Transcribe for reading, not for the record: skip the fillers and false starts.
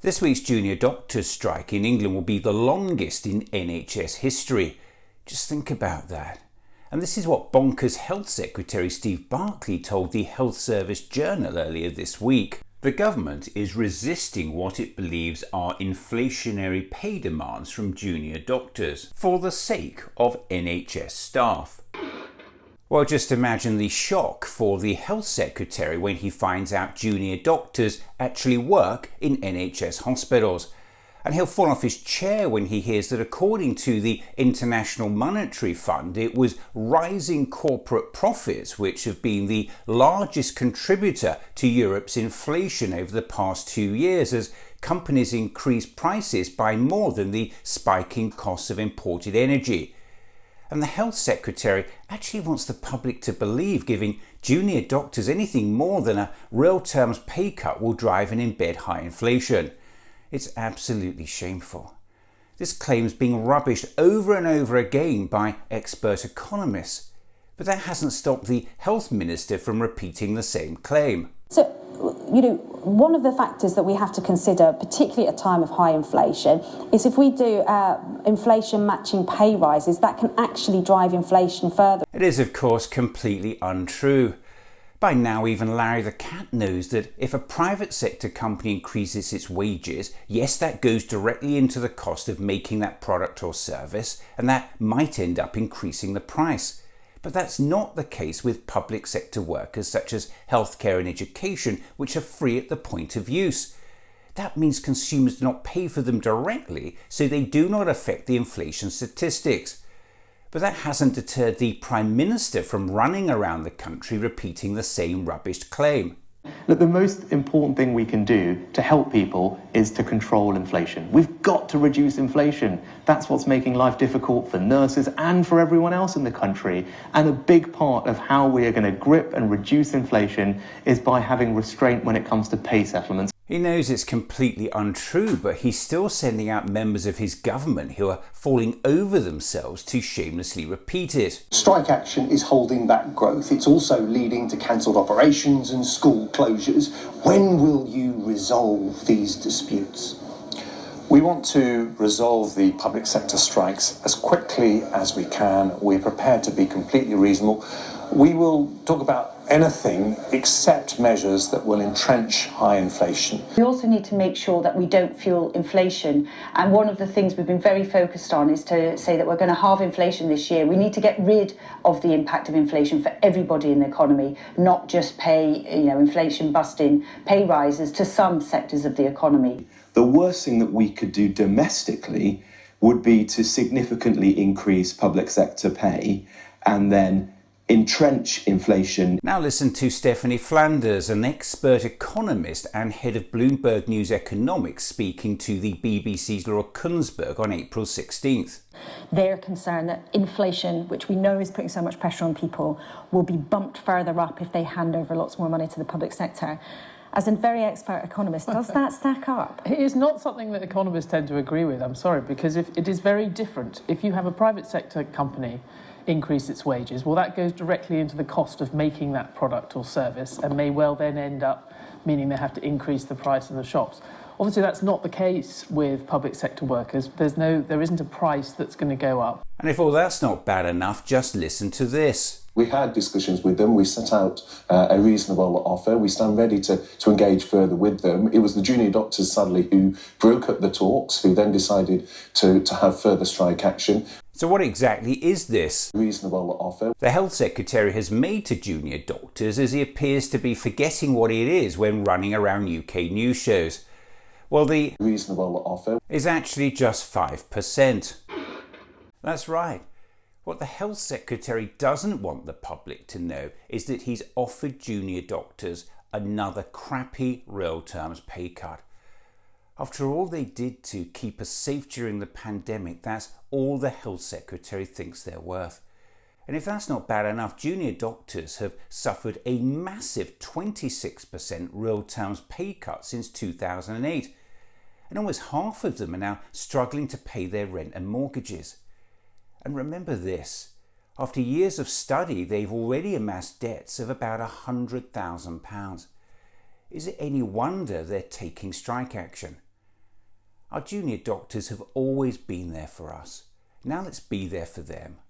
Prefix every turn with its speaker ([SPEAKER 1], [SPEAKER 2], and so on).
[SPEAKER 1] This week's junior doctors' strike in England will be the longest in NHS history. Just think about that. And this is what bonkers Health Secretary Steve Barclay told the Health Service Journal earlier this week. The government is resisting what it believes are inflationary pay demands from junior doctors for the sake of NHS staff. Well, just imagine the shock for the Health Secretary when he finds out junior doctors actually work in NHS hospitals. And he'll fall off his chair when he hears that according to the International Monetary Fund, it was rising corporate profits which have been the largest contributor to Europe's inflation over the past 2 years as companies increased prices by more than the spiking costs of imported energy. And the Health Secretary actually wants the public to believe giving junior doctors anything more than a real terms pay cut will drive and embed high inflation. It's absolutely shameful. This claim's being rubbished over and over again by expert economists, but that hasn't stopped the Health Minister from repeating the same claim.
[SPEAKER 2] So, one of the factors that we have to consider, particularly at a time of high inflation, is if we do inflation matching pay rises, that can actually drive inflation further.
[SPEAKER 1] It is, of course, completely untrue. By now, even Larry the Cat knows that if a private sector company increases its wages, yes, that goes directly into the cost of making that product or service, and that might end up increasing the price. But that's not the case with public sector workers such as healthcare and education, which are free at the point of use. That means consumers do not pay for them directly, so they do not affect the inflation statistics. But that hasn't deterred the Prime Minister from running around the country repeating the same rubbish claim.
[SPEAKER 3] Look, the most important thing we can do to help people is to control inflation. We've got to reduce inflation. That's what's making life difficult for nurses and for everyone else in the country. And a big part of how we are going to grip and reduce inflation is by having restraint when it comes to pay settlements.
[SPEAKER 1] He knows it's completely untrue, but he's still sending out members of his government who are falling over themselves to shamelessly repeat it.
[SPEAKER 4] Strike action is holding back growth. It's also leading to cancelled operations and school closures. When will you resolve these disputes?
[SPEAKER 5] We want to resolve the public sector strikes as quickly as we can. We're prepared to be completely reasonable. We will talk about anything except measures that will entrench high inflation.
[SPEAKER 6] We also need to make sure that we don't fuel inflation. And one of the things we've been very focused on is to say that we're going to halve inflation this year. We need to get rid of the impact of inflation for everybody in the economy, not just pay, inflation busting pay rises to some sectors of the economy.
[SPEAKER 7] The worst thing that we could do domestically would be to significantly increase public sector pay and then entrench inflation.
[SPEAKER 1] Now listen to Stephanie Flanders, an expert economist and head of Bloomberg News Economics, speaking to the BBC's Laura Kunsberg on April 16th.
[SPEAKER 8] They're concerned that inflation, which we know is putting so much pressure on people, will be bumped further up if they hand over lots more money to the public sector. As a very expert economist, does that stack up?
[SPEAKER 9] It is not something that economists tend to agree with, I'm sorry, because it is very different. If you have a private sector company increase its wages, well, that goes directly into the cost of making that product or service and may well then end up meaning they have to increase the price in the shops. Obviously, that's not the case with public sector workers. There isn't a price that's going to go up.
[SPEAKER 1] And if all that's not bad enough, just listen to this.
[SPEAKER 5] We had discussions with them. We set out a reasonable offer. We stand ready to engage further with them. It was the junior doctors, sadly, who broke up the talks, who then decided to have further strike action.
[SPEAKER 1] So what exactly is this
[SPEAKER 5] reasonable offer
[SPEAKER 1] the Health Secretary has made to junior doctors, as he appears to be forgetting what it is when running around UK news shows? Well, the
[SPEAKER 5] reasonable offer
[SPEAKER 1] is actually just 5%. That's right. What the Health Secretary doesn't want the public to know is that he's offered junior doctors another crappy real terms pay cut. After all they did to keep us safe during the pandemic, that's all the Health Secretary thinks they're worth. And if that's not bad enough, junior doctors have suffered a massive 26% real terms pay cut since 2008. And almost half of them are now struggling to pay their rent and mortgages. And remember this, after years of study, they've already amassed debts of about £100,000. Is it any wonder they're taking strike action? Our junior doctors have always been there for us. Now let's be there for them.